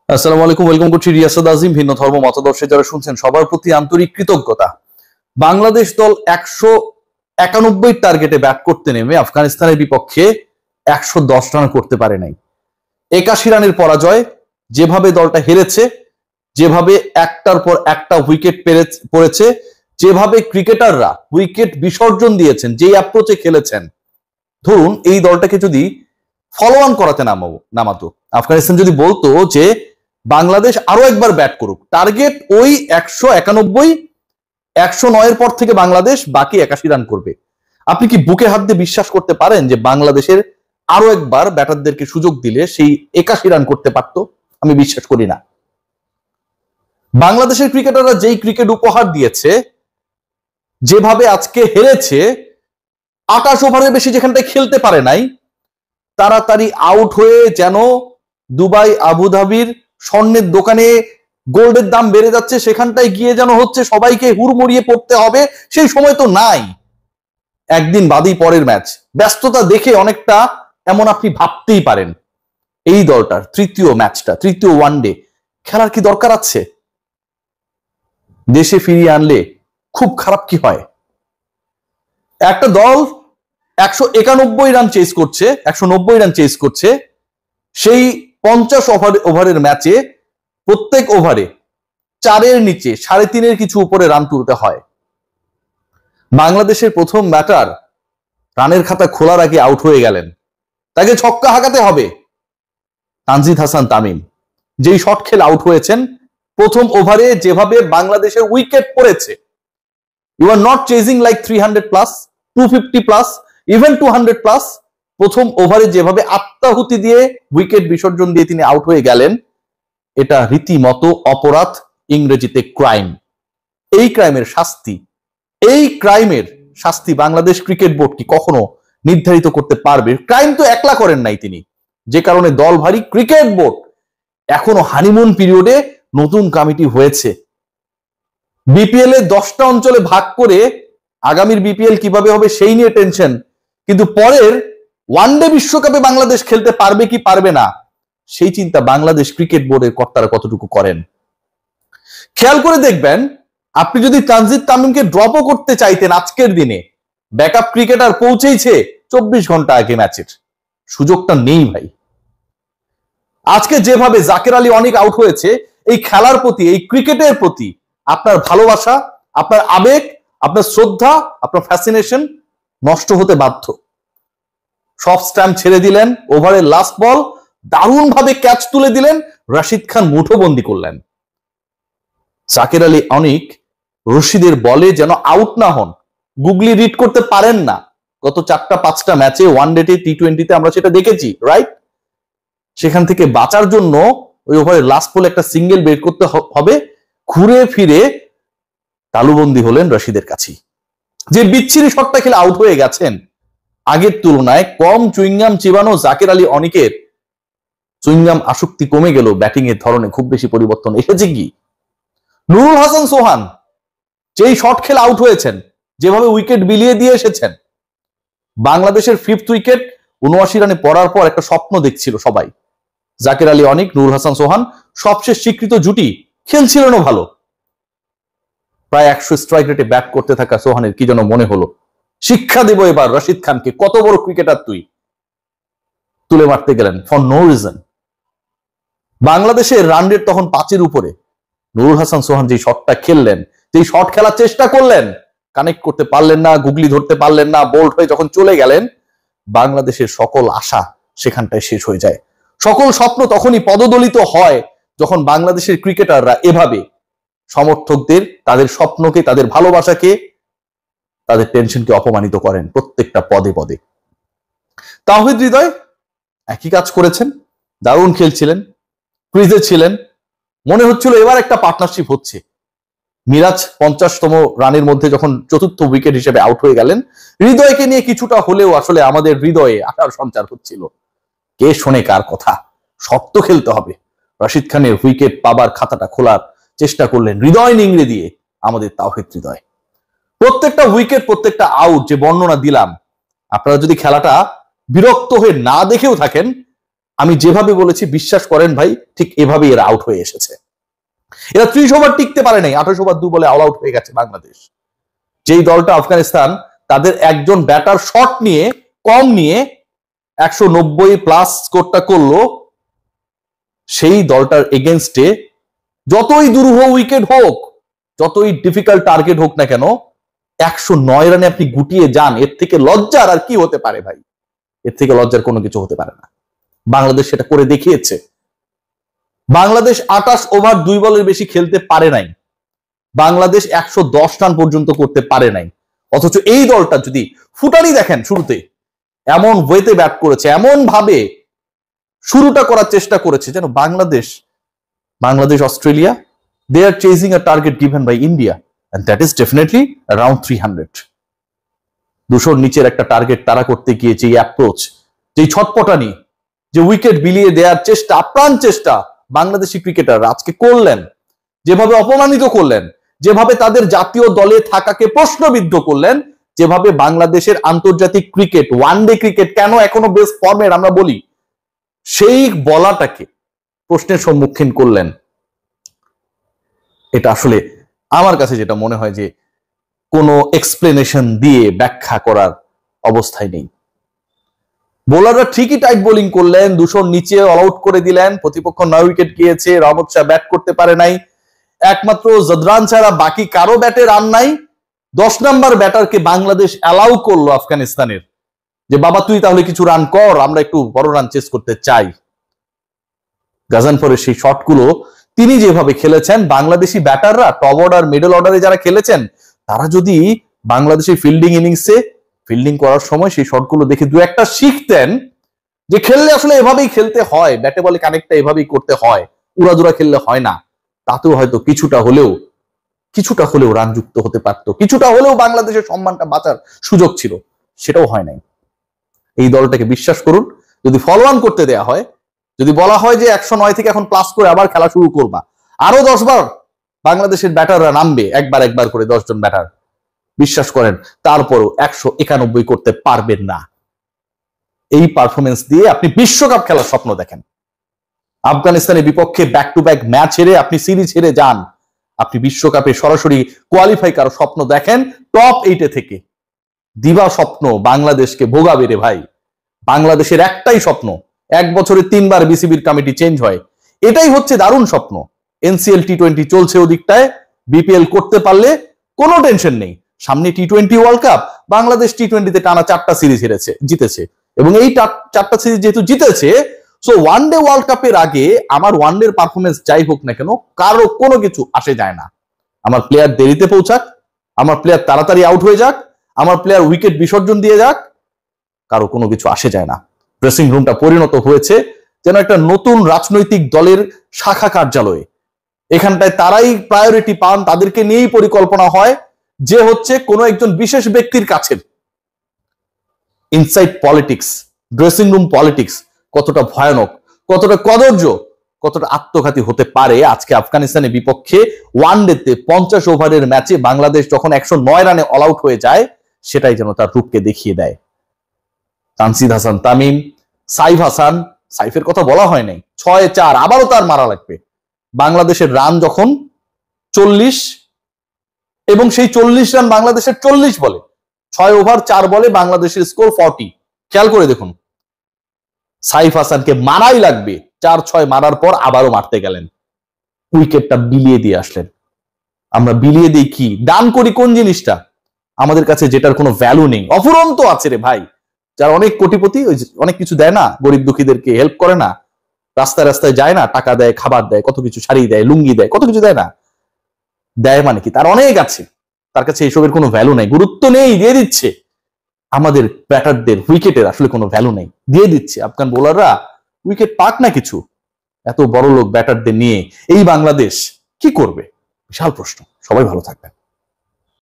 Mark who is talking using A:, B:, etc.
A: আসসালামু আলাইকুম, ওয়েলকাম করছি রিয়াসাদ আজিম। ভিন্ন ধর্ম মতাদর্শে যারা শুনছেন সবার প্রতি আন্তরিক কৃতজ্ঞতা। বাংলাদেশ দল 191 টার্গেটে ব্যাট করতে নেমে আফগানিস্তানের বিপক্ষে 110 রান করতে পারে নাই। 81 রানের পরাজয়। যেভাবে দলটা হেরেছে, যেভাবে একটার পর একটা উইকেট পড়েছে, যেভাবে ক্রিকেটাররা উইকেট বিসর্জন দিয়েছেন, যেই অ্যাপ্রোচে খেলেছেন, ধরুন এই দলটাকে যদি ফলো অন করাতে নামাতো, আফগানিস্তান যদি বলতো যে বাংলাদেশ আরো একবার ব্যাট করুক, টার্গেট ওই 191, 109 পর থেকে বাংলাদেশ বাকি 81 রান করবে, আপনি কি বুকে হাত দিয়ে বিশ্বাস করতে পারেন যে বাংলাদেশের আরো একবার ব্যাটারদেরকে সুযোগ দিলে সেই 81 রান করতে পারতো? আমি বিশ্বাস করি না। বাংলাদেশের ক্রিকেটাররা যেই ক্রিকেট উপহার দিয়েছে, যেভাবে আজকে হেরেছে, 28 ওভারের বেশি যেখানটায় খেলতে পারে নাই, তাড়াতাড়ি আউট হয়ে যেন দুবাই আবুধাবির স্বর্ণের দোকানে গোল্ডের দাম বেড়ে যাচ্ছে, সেখানটায় গিয়ে যেন হচ্ছে সবাইকে হুড়মুড়িয়ে পড়তে হবে, সেই সময় তো নাই। একদিন বাদেই পরের ম্যাচ, ব্যস্ততা দেখে অনেকটা এমন আপনি ভাবতেই পারেন। এই দলটার তৃতীয় ম্যাচটা, তৃতীয় ওয়ানডে খেলার কি দরকার আছে? দেশে ফিরিয়ে আনলে খুব খারাপ কি হয়? একটা দল 191 রান চেস করছে, 190 রান চেস করছে, সেই 50 ওভারের ম্যাচে প্রত্যেক ওভারে 4-এর নিচে, 3.5-এর কিছু উপরে রান তুলতে হয়। বাংলাদেশের প্রথম ব্যাটার রানের খাতা খোলার আগে আউট হয়ে গেলেন, তাকে ছক্কা হাঁকাতে হবে। তানজিদ হাসান তামিম যেই শট খেলে আউট হয়েছেন, প্রথম ওভারে যেভাবে বাংলাদেশের উইকেট পড়েছে, you are not chasing like 300 plus, 250 plus, even 200 plus. প্রথম ওভারে যেভাবে আত্মাহুতি দিয়ে উইকেট বিসর্জন দিয়ে তিনি আউট হয়ে গেলেন, এটা রীতিমতো অপরাধ, ইংরেজিতে ক্রাইম। এই ক্রাইমের শাস্তি বাংলাদেশ ক্রিকেট বোর্ড কি কখনো নির্ধারিত করতে পারবে? ক্রাইম তো একলা করেন নাই তিনি, যে কারণে দল ভারী ক্রিকেট বোর্ড এখনো হানিমুন পিরিয়ডে নতুন কমিটি হয়েছে। বিপিএল এ 10টা অঞ্চলে ভাগ করে আগামীর বিপিএল কিভাবে হবে সেই নিয়ে টেনশন, কিন্তু পরের ওয়ানডে বিশ্বকাপে বাংলাদেশ খেলতে পারবে কি পারবে না সেই চিন্তা বাংলাদেশ ক্রিকেট বোর্ডের কর্তারা কতটুকু করেন। খেয়াল করে দেখবেন, আপনি যদি তানজিদ তামিমকে ড্রপও করতে চাইতেন আজকের দিনে, ব্যাকআপ ক্রিকেটার পৌঁছেইছে 24 ঘন্টা আগে ম্যাচের, সুযোগটা নেই ভাই। আজকে যেভাবে জাকের আলী অনেক আউট হয়েছে, এই খেলার প্রতি, এই ক্রিকেটের প্রতি আপনার ভালোবাসা, আপনার আবেগ, আপনার শ্রদ্ধা, আপনার ফ্যাসিনেশন নষ্ট হতে বাধ্য। সব স্ট্যাম্প ছেড়ে দিলেন, ওভারের লাস্ট বল দারুণ ভাবে ক্যাচ তুলে দিলেন, রাশিদ খান মুঠোবন্দি করলেন। জাকের আলী অনেক রশিদের বলে যেন আউট না হন, গুগলি রিড করতে পারেন না। গত 4-5টা ম্যাচে, ওয়ানডেতে, টি20তে আমরা সেটা দেখেছি, রাইট? সেখান থেকে বাঁচার জন্য ওই ওভারের লাস্ট বলে একটা সিঙ্গেল বের করতে হবে, ঘুরে ফিরে তালুবন্দি হলেন রশিদের কাছেই। যে বিচ্ছিরি শটটা খেলে আউট হয়ে গেছেন, আগের তুলনায় কম চুইংগাম চিবানো জাকের আলী অনেকের চুইংগাম আসক্তি কমে গেল, ব্যাটিং এর ধরনে খুব বেশি পরিবর্তন এসেছে কি? নুরুল হাসান সোহান যেই শট খেলে আউট হয়েছেন, যেভাবে উইকেট বিলিয়ে দিয়ে এসেছেন, বাংলাদেশের 5th উইকেট 79 রানে পড়ার পর একটা স্বপ্ন দেখছিল সবাই। জাকের আলী অনেক, নুরুল হাসান সোহান সবশেষ স্বীকৃত জুটি, খেলছিলেনও ভালো। প্রায় 100 স্ট্রাইক রেটে ব্যাট করতে থাকা সোহানের কি যেন মনে হলো, শিক্ষা দেব এবার রশিদ খানকে, কত বড় ক্রিকেটার তুই, তুলে মারতে গেলেন ফর নো রিজন। বাংলাদেশের রান রেট তখন 5-এর উপরে। নুরুল হাসান সোহান যে শটটা খেললেন, যে শট খেলার চেষ্টা করলেন, কানেক্ট করতে পারলেন না, গুগলি ধরতে পারলেন না, বোল্ড হয়ে যখন চলে গেলেন, বাংলাদেশের সকল আশা সেখানটায় শেষ হয়ে যায়। সকল স্বপ্ন তখনই পদদলিত হয় যখন বাংলাদেশের ক্রিকেটাররা এভাবে সমর্থকদের, তাদের স্বপ্নকে, তাদের ভালোবাসাকে, তাদের টেনশনকে অপমানিত করেন প্রত্যেকটা পদে পদে। তাওহিদ হৃদয় একই কাজ করেছেন, দারুণ খেলছিলেন, ক্রিজে ছিলেন, মনে হচ্ছিল এবার একটা পার্টনারশিপ হচ্ছে। মিরাজ 50তম রানের মধ্যে যখন 4র্থ উইকেট হিসেবে আউট হয়ে গেলেন, হৃদয়কে নিয়ে কিছুটা হলেও আসলে আমাদের হৃদয়ে আশার সঞ্চার হচ্ছিল। কে শোনে কার কথা, শক্ত খেলতে হবে। রাশিদ খানের উইকেট পাবার খাতাটা খোলার চেষ্টা করলেন হৃদয় নিংড়ে দিয়ে আমাদের তাওহিদ হৃদয়। প্রত্যেকটা উইকেট, প্রত্যেকটা আউট যে বর্ণনা দিলাম, আপনারা যদি খেলাটা বিরক্ত হয়ে না দেখেও থাকেন, আমি যেভাবে বলেছি বিশ্বাস করেন ভাই, ঠিক এভাবেই এরা আউট হয়ে এসেছে। এরা 30 ওভার টিকতে পারে নাই, 28 ওভার 2 বলে অল আউট হয়ে গেছে বাংলাদেশ। যেই দলটা আফগানিস্তান তাদের একজন ব্যাটার শট নিয়ে কম নিয়ে 190+ স্কোরটা করলো, সেই দলটার এগেনস্টে যতই দুরূহ উইকেট হোক, যতই ডিফিকাল্ট টার্গেট হোক না কেন, 109 রানে আপনি গুটিয়ে যান, এর থেকে লজ্জার আর কি হতে পারে ভাই? এর থেকে লজ্জার কোনো কিছু হতে পারে না। বাংলাদেশ সেটা করে দেখিয়েছে। বাংলাদেশ 28 ওভার 2 বলের বেশি খেলতে পারে নাই, বাংলাদেশ 110 রান পর্যন্ত করতে পারে নাই। অথচ এই দলটা যদি ফুটানি দেখেন, শুরুতে এমন ওয়েতে ব্যাট করেছে, এমন ভাবে শুরুটা করার চেষ্টা করেছে যেন Bangladesh Australia, they are chasing a target given by India and that is definitely around 300। 200 নিচের একটা টার্গেট তারা করতে গিয়েছে, এই অ্যাপ্রোচ, যে ছটপটানি, যে উইকেট বিলিয়ে দেওয়ার চেষ্টা, আপ্রাণ চেষ্টা বাংলাদেশি ক্রিকেটাররা আজকে করলেন, যেভাবে অপমানিত করলেন, যেভাবে তাদের জাতীয় দলে থাকাকে প্রশ্নবিদ্ধ করলেন, যেভাবে বাংলাদেশের আন্তর্জাতিক ক্রিকেট, ওয়ানডে ক্রিকেট কেন এখনো বেস্ট ফর্মের আমরা বলি, সেই বলাটাকে প্রশ্নের সম্মুখীন করলেন। এটা আসলে আমার কাছে যেটা মনে হয় যে কোনো এক্সপ্লেনেশন দিয়ে ব্যাখ্যা করার অবস্থায় নেই। বোলাররা ঠিকই টাইট বোলিং করলেন, 200 নিচে অল আউট করে দিলেন, প্রতিপক্ষ 9 উইকেট গিয়েছে, রহমত শাহ ব্যাট করতে পারে নাই, একমাত্র জদরান ছাড়া বাকি কারো ব্যাটে রান নাই। 10 নাম্বার ব্যাটারকে বাংলাদেশ অ্যালাউ করলো আফগানিস্তানের, যে বাবা তুই তাহলে কিছু রান কর, আমরা একটু বড় রান চেস করতে চাই। গাজানফরের সেই শটগুলো তিনি যেভাবে খেলেছেন, বাংলাদেশি ব্যাটাররা টপ অর্ডার মিডল অর্ডারে যারা খেলেছেন, তারা যদি বাংলাদেশের ফিল্ডিং ইনিংসে ফিল্ডিং করার সময় সেই শটগুলো দেখে দু একটা শিখতেন, যে খেললে আসলে এভাবেই খেলতে হয়, ব্যাটে বলে কানেক্টটা এভাবেই করতে হয়, উড়াদুরা খেললে হয় না, তাতেও হয়তো কিছুটা হলেও রানযুক্ত হতে পারতো, কিছুটা হলেও বাংলাদেশের সম্মানটা বাঁচার সুযোগ ছিল। সেটাও হয় নাই। এই দলটাকে বিশ্বাস করুন, যদি ফলো অন করতে দেয়া হয়, যদি বলা হয় যে 109 থেকে এখন প্লাস করে আবার খেলা শুরু করবা, আরো 10 বার বাংলাদেশের ব্যাটাররা নামবে, একবার করে 10 জন ব্যাটার, বিশ্বাস করেন তারপরও 191 করতে পারবেন না। এই পারফরমেন্স দিয়ে আপনি বিশ্বকাপ খেলার স্বপ্ন দেখেন, আফগানিস্তানের বিপক্ষে ব্যাক টু ব্যাক ম্যাচ হেরে আপনি সিরিজ হেরে যান, আপনি বিশ্বকাপে সরাসরি কোয়ালিফাই করার স্বপ্ন দেখেন টপ 8 থেকে, দিবা স্বপ্ন বাংলাদেশকে ভোগাবে রে ভাই। বাংলাদেশের একটাই স্বপ্ন, 1 বছরে 3 বার বিসিবির কমিটি চেঞ্জ হয়, এটাই হচ্ছে দারুণ স্বপ্ন। এনসিএল টি20 চলছে ওদিকটায়, বিপিএল করতে পারলে কোনো টেনশন নেই। সামনে টি20 ওয়ার্ল্ড কাপ, বাংলাদেশ টি20তে টানা 4টা সিরিজ জিতেছে, এবং এই 4টা সিরিজ যেহেতু জিতেছে, সো ওয়ানডে ওয়ার্ল্ড কাপের আগে আমার ওয়ানডের পারফরমেন্স যাই হোক না কেন, কারো কোনো কিছু আসে যায় না। আমার প্লেয়ার দেরিতে পৌঁছাক, আমার প্লেয়ার তাড়াতাড়ি আউট হয়ে যাক, আমার প্লেয়ার উইকেট বিসর্জন দিয়ে যাক, কারো কোনো কিছু আসে যায় না। ড্রেসিং রুমটা পরিণত হয়েছে যেন একটা নতুন রাজনৈতিক দলের শাখা কার্যালয়ে। এখানটায় তারাই প্রায়োরিটি পান, তাদেরকে নিয়েই পরিকল্পনা হয়, যে হচ্ছে কোনো একজন বিশেষ ব্যক্তির কাছের। Inside politics, dressing room politics কতটা ভয়ানক, কতটা কদর্য, কতটা আত্মঘাতী হতে পারে। আজকে আফগানিস্তানের বিপক্ষে ওয়ানডেতে 50 ওভারের ম্যাচে বাংলাদেশ যখন 109 রানে অল আউট হয়ে যায়, সেটাই যেন তার রূপকে দেখিয়ে দেয়। তানজিদ হাসান তামিম, সাইফ হাসান, সাইফের কথা বলা হয় নাই, 6-4 আবারও তার মারা লাগবে। বাংলাদেশের রান যখন 40, এবং সেই 40 রান বাংলাদেশের 40 বলে, 6 ওভার 4 বলে বাংলাদেশের স্কোর 40। খেয়াল করে দেখুন, সাইফ হাসানকে মারাই লাগবে, 4-6 মারার পর আবারও মারতে গেলেন, উইকেটটা বিলিয়ে দিয়ে আসলেন। আমরা বিলিয়ে দিই কি, দান করি কোন জিনিসটা আমাদের কাছে যেটার কোনো ভ্যালু নেই, অফুরন্ত আছে রে ভাই। যারা অনেক কোটিপতি, অনেক কিছু দেয় না, গরিব দুঃখীদেরকে হেল্প করে না, রাস্তায় রাস্তায় যায় না, টাকা দেয়, খাবার দেয়, কত কিছু, শাড়ি দেয়, লুঙ্গি দেয়, কত কিছু দেয় না, দেয় মানে কি তার অনেক আছে, তার কাছে এইসবের কোনো ভ্যালু নেই, গুরুত্ব নেই, দিয়ে দিচ্ছে। আমাদের ব্যাটারদের উইকেটের আসলে কোনো ভ্যালু নেই, দিয়ে দিচ্ছে। আফগান বোলাররা উইকেট পাক না কিছু, এত বড় লোক ব্যাটারদের নিয়ে এই বাংলাদেশ কি করবে? বিশাল প্রশ্ন। সবাই ভালো থাকবেন।